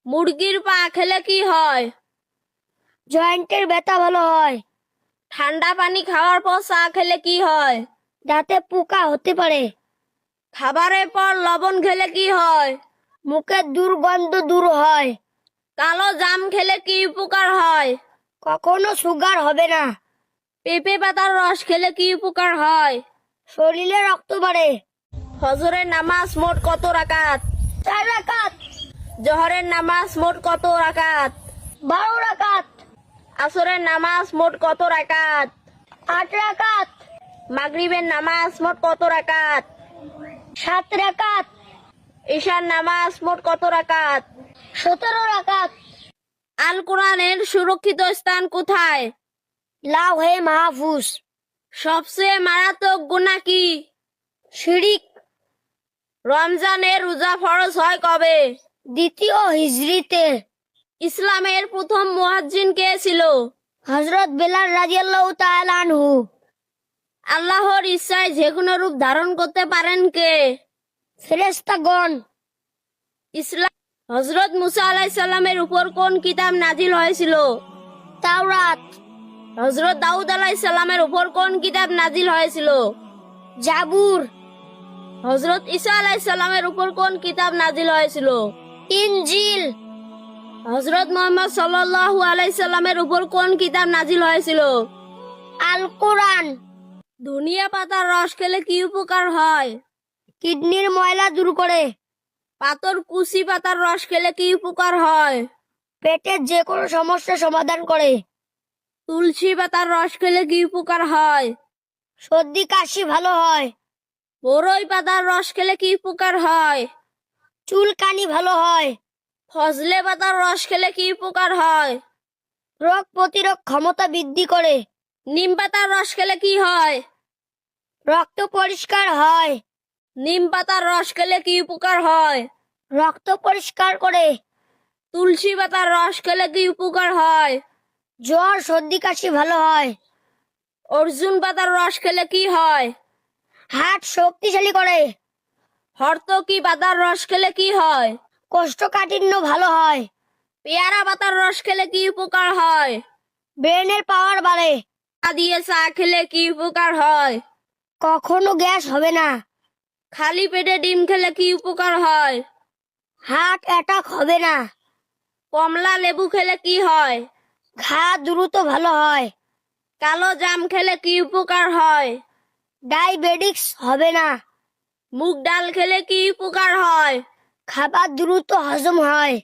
মুরগির পা খেলে কি হয়? জয়েন্টের ব্যথা ভালো হয়। ঠান্ডা পানি খাওয়ার পর চা খেলে কি হয়? দাঁতে পোকা হতে পারে। খাবারের পর লবণ খেলে কি হয়? মুখের দুর্গন্ধ দূর হয়। কালো জাম খেলে কি উপকার হয়? কখনো সুগার হবে না। পেঁপে পাতার রস খেলে কি উপকার হয়? শরীরে রক্ত বাড়ে। ফজরের নামাজ মোট কত রাকাত? 4 রাকাত। জোহরের নামাজ মোট কত রাকাত? 12 রাকাত। আসরের নামাজ মোট কত রাকাত? 8 রাকাত। মাগরিবের নামাজ মোট কত রাকাত? 7 রাকাত। ঈশার নামাজ মোট কত রাকাত? 17 রাকাত। আল কোরআনের সুরক্ষিত স্থান কোথায়? লাউহে মাহফুজ। সবচেয়ে মারাত্মক গুনাহ কি? শিরিক। রমজানের রোজা ফরজ হয় কবে? দ্বিতীয় হিজরিতে। ইসলামের প্রথম মুয়াজ্জিন কে ছিল? হযরত বেলাল রাদিয়াল্লাহু তাআলা আনহু। আল্লাহর ইচ্ছায় যে কোনো রূপ ধারণ করতে পারেন কে? ফেরেশতাগণ। ইসলাম হযরত মুসা আলাইহিস সালামের উপর কোন কিতাব নাজিল হয়েছিল? তাওরাত। হযরত দাউদ আলাইহিস সালামের উপর কোন কিতাব নাজিল হয়েছিল? জাবুর। হযরত ঈসা আলাইহিস সালামের উপর কোন কিতাব নাজিল হয়েছিল? ইনজিল। হযরত মুহাম্মদ সাল্লাল্লাহু আলাইহি সাল্লামের উপর কোন কিতাব নাজিল হয়েছিল? আল কোরআন। ধনিয়া পাতার রস খেলে কি উপকার হয়? কিডনির ময়লা দূর করে। পাতর কুচি পাতার রস খেলে কি উপকার হয়? পেটের যে কোনো সমস্যা সমাধান করে। তুলসী পাতার রস খেলে কি উপকার হয়? সর্দি কাশি ভালো হয়। বরই পাতার রস খেলে কি উপকার হয়? চুলকানি ভালো হয়। ফজলে পাতার রস খেলে কি উপকার হয়? রোগ প্রতিরোধ ক্ষমতা বৃদ্ধি করে। নিম পাতার রস খেলে কি হয়? রক্ত পরিষ্কার হয়। নিম পাতার রস খেলে কি উপকার হয়? রক্ত পরিষ্কার করে। তুলসী পাতার রস খেলে কি উপকার হয়? জ্বর সর্দি কাশি ভালো হয়। অর্জুন পাতার রস খেলে কি হয়? হার্ট শক্তিশালী করে। হর্তকি পাতার রস খেলে কি হয়? কোষ্ঠকাঠিন্য ভালো হয়। পেয়ারা পাতার রস খেলে কি উপকার হয়? ব্রেনের পাওয়ার বাড়ে। চা দিয়ে চা খেলে কি উপকার হয়? কখনো গ্যাস হবে না। খালি পেটে ডিম খেলে কি উপকার হয়? হার্ট অ্যাটাক হবে না। কমলা লেবু খেলে কি হয়? ঘা দ্রুত ভালো হয়। কালো জাম খেলে কি উপকার হয়? ডায়াবেটিস হবে না। মুগ ডাল খেলে কি উপকার হয়? খাবার দ্রুত হজম হয়।